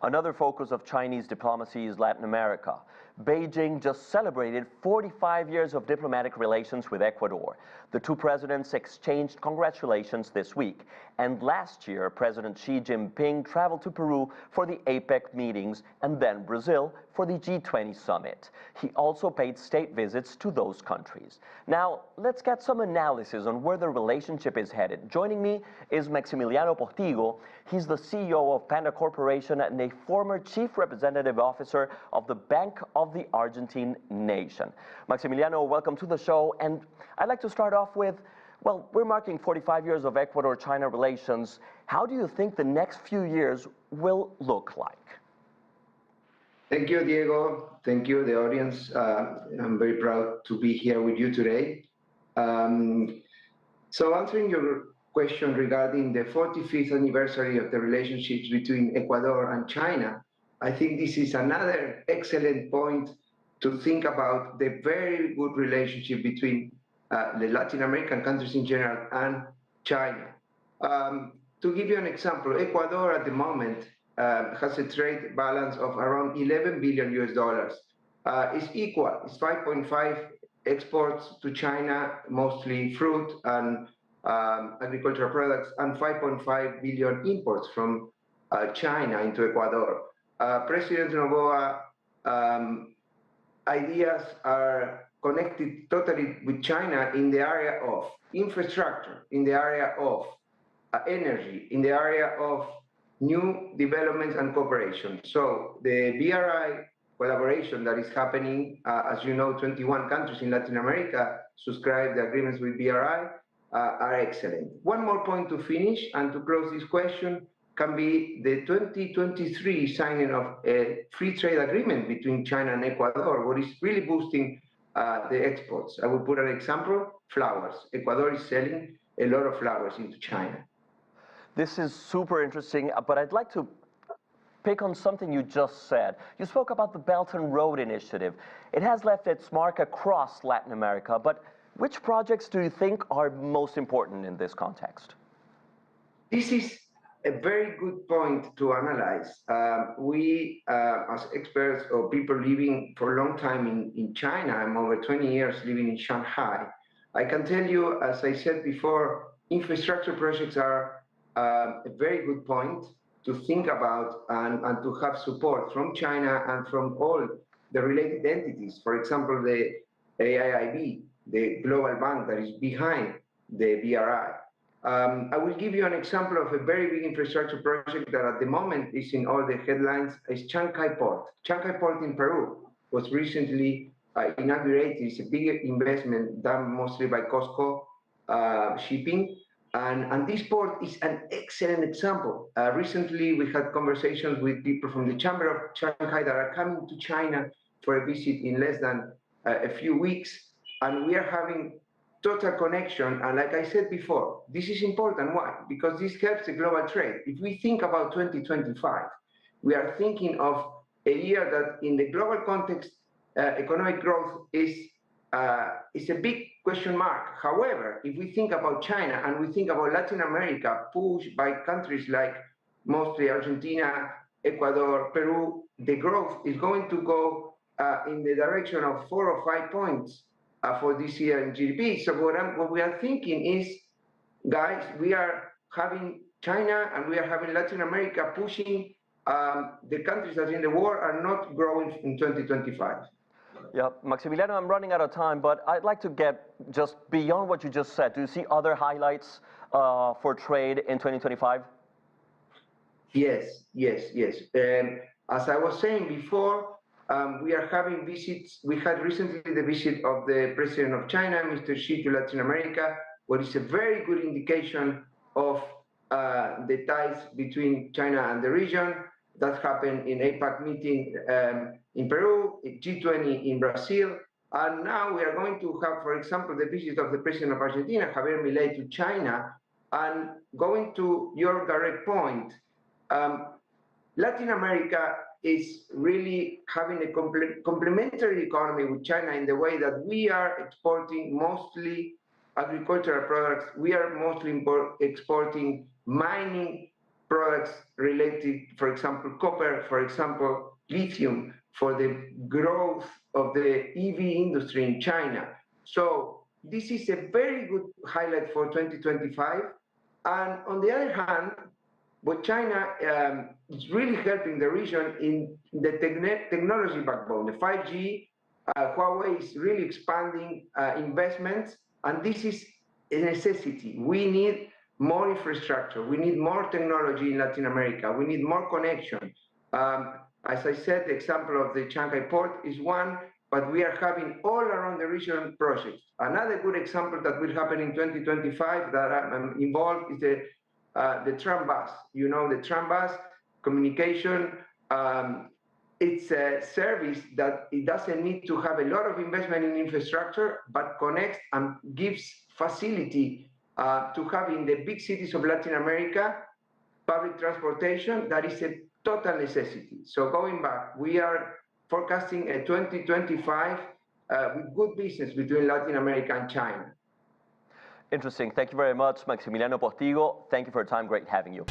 Another focus of Chinese diplomacy is Latin America. Beijing just celebrated 45 years of diplomatic relations with Ecuador. The two presidents exchanged congratulations this week. And last year, President Xi Jinping traveled to Peru for the APEC meetings and then Brazil for the G20 summit. He also paid state visits to those countries. Now, let's get some analysis on where the relationship is headed. Joining me is Maximiliano Postigo. He's the CEO of Panda Corporation and a former chief representative officer of the Bank of the Argentine Nation. Maximiliano, welcome to the show. And I'd like to start off with, well, we're marking 45 years of Ecuador-China relations. How do you think the next few years will look like? Thank you, Diego. Thank you, the audience. I'm very proud to be here with you today. So answering your question regarding the 45th anniversary of the relationships between Ecuador and China, I think this is another excellent point to think about the very good relationship between the Latin American countries in general and China. To give you an example, Ecuador at the moment has a trade balance of around 11 billion US dollars. It's equal. It's 5.5 exports to China, mostly fruit and agricultural products, and 5.5 billion imports from China into Ecuador. President Noboa ideas are connected totally with China in the area of infrastructure, in the area of energy, in the area of new developments and cooperation. So the BRI collaboration that is happening, as you know, 21 countries in Latin America subscribe the agreements with BRI, are excellent. One more point to finish and to close this question can be the 2023 signing of a free trade agreement between China and Ecuador, what is really boosting the exports. I will put an example, flowers. Ecuador is selling a lot of flowers into China. This is super interesting, but I'd like to pick on something you just said. You spoke about the Belt and Road Initiative. It has left its mark across Latin America, but which projects do you think are most important in this context? This is a very good point to analyze. We, as experts or people living for a long time in China, I'm over 20 years living in Shanghai, I can tell you, as I said before, infrastructure projects are a very good point to think about and to have support from China and from all the related entities. For example, the AIIB, the global bank that is behind the BRI. I will give you an example of a very big infrastructure project that at the moment is in all the headlines, is Chancay Port. Chancay Port in Peru was recently inaugurated. It's a big investment done mostly by COSCO shipping. And this port is an excellent example. Recently, we had conversations with people from the Chamber of Shanghai that are coming to China for a visit in less than a few weeks. And we are having total connection. And like I said before, this is important. Why? Because this helps the global trade. If we think about 2025, we are thinking of a year that in the global context, economic growth is a big question mark. However, if we think about China and we think about Latin America, pushed by countries like mostly Argentina, Ecuador, Peru, the growth is going to go in the direction of 4 or 5 points for this year in GDP. So what we are thinking is, guys, we are having China and we are having Latin America pushing the countries that in the war are not growing in 2025. Yeah, Maximiliano, I'm running out of time, but I'd like to get just beyond what you just said. Do you see other highlights for trade in 2025? Yes. As I was saying before, we are having visits. We had recently the visit of the President of China, Mr. Xi, to Latin America, what is a very good indication of the ties between China and the region. That happened in APEC meeting in Peru, G20 in Brazil, and now we are going to have, for example, the visit of the President of Argentina, Javier Milei, to China. And going to your direct point, Latin America is really having a complementary economy with China in the way that we are exporting mostly agricultural products. We are mostly exporting mining products related, for example, copper, for example, lithium, for the growth of the EV industry in China. So this is a very good highlight for 2025. And on the other hand, what China is really helping the region in the technology backbone, the 5G. Huawei is really expanding investments, and this is a necessity. We need more infrastructure. We need more technology in Latin America. We need more connection. As I said, the example of the Shanghai port is one, but we are having all around the region projects. Another good example that will happen in 2025 that I'm involved is the tram bus. You know, the tram bus communication, it's a service that it doesn't need to have a lot of investment in infrastructure, but connects and gives facility to have in the big cities of Latin America public transportation that is a total necessity. So going back, we are forecasting a 2025 with good business between Latin America and China. Interesting. Thank you very much, Maximiliano Postigo. Thank you for your time. Great having you.